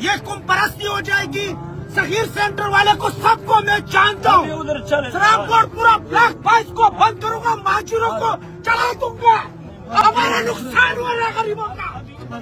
ये कुंपरस्ती हो जाएगी। सगीर सेंटर वाले को सबको मैं जानता हूँ। शराब बोर्ड पूरा ब्लैक बाइस को बंद करूंगा, महाजनों को चला दूंगा। हमारा नुकसान हो रहा है गरीबों का,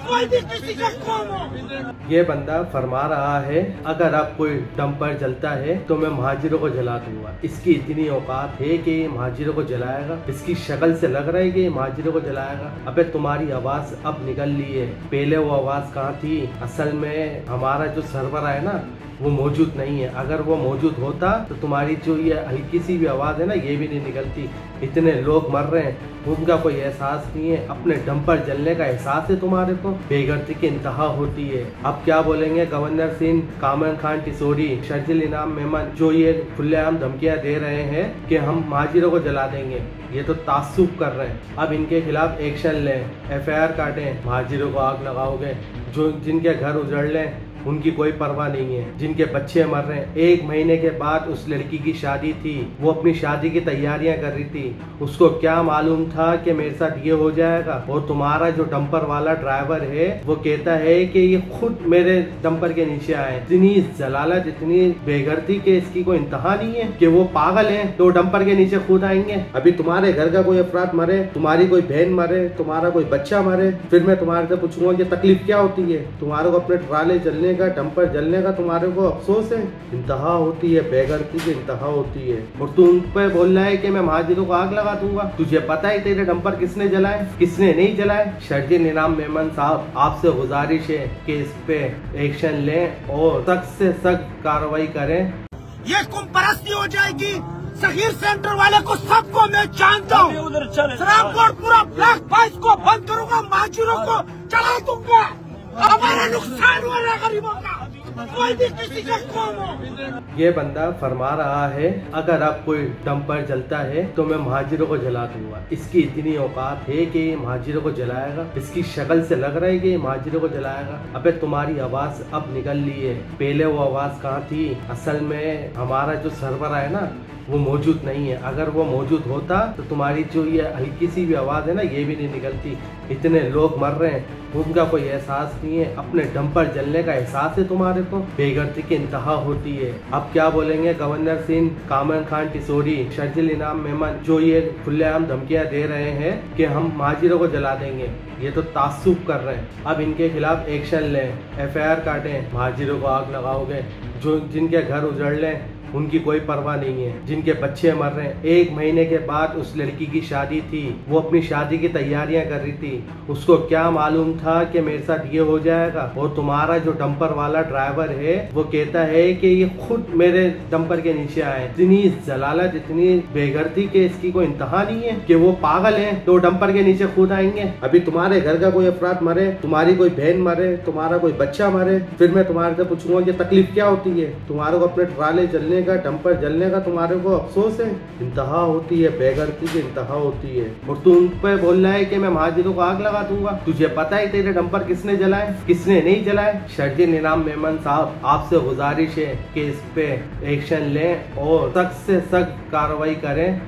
कोई भी किसी का कौन हो। ये बंदा फरमा रहा है अगर अब कोई डंपर जलता है तो मैं महाजिरों को जला दूंगा। इसकी इतनी औकात है कि ये महाजिरों को जलाएगा। इसकी शक्ल से लग रहा है कि ये महाजिरों को जलाएगा। अबे तुम्हारी आवाज अब निकल ली है, पहले वो आवाज कहाँ थी? असल में हमारा जो सर्वर है ना वो मौजूद नहीं है। अगर वो मौजूद होता तो तुम्हारी जो ये हल्की सी भी आवाज है ना ये भी नहीं निकलती। इतने लोग मर रहे हैं, उनका कोई एहसास नहीं है। अपने डंपर जलने का एहसास है तुम्हारे को? बेगर्ती की इंतहा होती है। अब क्या बोलेंगे गवर्नर सिंह, कामरान खान टिसोरी, शर्जिल इनाम मेमन जो ये खुलेआम धमकियां दे रहे हैं कि हम महाजिरों को जला देंगे, ये तो तासुब कर रहे हैं। अब इनके खिलाफ एक्शन लें, FIR काटें। महाजिरों को आग लगाओगे, जो जिनके घर उजड़ लें उनकी कोई परवाह नहीं है, जिनके बच्चे मर रहे हैं। 1 महीने के बाद उस लड़की की शादी थी, वो अपनी शादी की तैयारियां कर रही थी। उसको क्या मालूम था कि मेरे साथ ये हो जाएगा? और तुम्हारा जो डंपर वाला ड्राइवर है वो कहता है कि ये खुद मेरे डंपर के नीचे आए। इतनी जलालत, इतनी बेगर्ती के इसकी कोई इंतहा नहीं है कि वो पागल है तो डंपर के नीचे खुद आएंगे। अभी तुम्हारे घर का कोई अफराद मरे, तुम्हारी कोई बहन मरे, तुम्हारा कोई बच्चा मरे, फिर मैं तुम्हारे से पूछूंगा कि तकलीफ क्या होती है? तुम्हारे को अपने ट्राले जलने का, डंपर जलने का तुम्हारे को अफसोस है? इंतहा होती है, बेगर्ती की इंतहा होती है। और तू उन पे बोल रहा है कि मैं महाजिरों को आग लगा दूंगा। तुझे पता है तेरे डंपर किसने जलाए, किसने नहीं जलाए? शर्जिल इनाम मेमन साहब, आपसे गुजारिश है कि इस पे एक्शन लें और सख्त से सख्त कार्रवाई करें। ये कुंपरस्ती हो जाएगी। सगीर सेंटर वाले को सबको मैं जानता हूँ। शराब बोर्ड पूरा ब्लैक बाइस को बंद करूंगा, महाजनों को चला दूंगा। हमारा नुकसान हो रहा है गरीबों का, कोई भी किसी का कौन हो। ये बंदा फरमा रहा है अगर अब कोई डंपर जलता है तो मैं महाजिरों को जला दूंगा। इसकी इतनी औकात है कि ये महाजिरों को जलाएगा। इसकी शक्ल से लग रहा है कि ये महाजिरों को जलाएगा। अबे तुम्हारी आवाज अब निकल ली है, पहले वो आवाज कहाँ थी? असल में हमारा जो सर्वर है ना वो मौजूद नहीं है। अगर वो मौजूद होता तो तुम्हारी जो ये हल्की सी भी आवाज है ना ये भी नहीं निकलती। इतने लोग मर रहे हैं, उनका कोई एहसास नहीं है। अपने डंपर जलने का एहसास है तुम्हारे को? बेगर्ती की इंतहा होती है। अब क्या बोलेंगे गवर्नर सिंह, कामरान खान टिसोरी, शर्जिल इनाम मेमन जो ये खुलेआम धमकियां दे रहे हैं कि हम महाजिरों को जला देंगे, ये तो तासुब कर रहे हैं। अब इनके खिलाफ एक्शन लें, FIR काटें। महाजिरों को आग लगाओगे, जो जिनके घर उजड़ लें उनकी कोई परवाह नहीं है, जिनके बच्चे मर रहे हैं। 1 महीने के बाद उस लड़की की शादी थी, वो अपनी शादी की तैयारियां कर रही थी। उसको क्या मालूम था कि मेरे साथ ये हो जाएगा? और तुम्हारा जो डंपर वाला ड्राइवर है वो कहता है कि ये खुद मेरे डंपर के नीचे आए। इतनी जलालत, इतनी बेगर्ती के इसकी कोई इंतहा नहीं है कि वो पागल है तो डंपर के नीचे खुद आएंगे। अभी तुम्हारे घर का कोई अफराद मरे, तुम्हारी कोई बहन मरे, तुम्हारा कोई बच्चा मरे, फिर मैं तुम्हारे से पूछूंगा कि तकलीफ क्या होती है? तुम्हारे को अपने ट्राले जलने का, डंपर जलने का तुम्हारे को अफसोस है? इंतहा होती है, बेगर्ती की इंतहा होती है। और तू उन पे बोल रहा है कि मैं महाजिरों को आग लगा दूंगा। तुझे पता है तेरे डंपर किसने जलाए, किसने नहीं जलाए? शर्जिल इनाम मेमन साहब, आपसे गुजारिश है कि इस पे एक्शन लें और सख्त से सख्त कार्रवाई करें।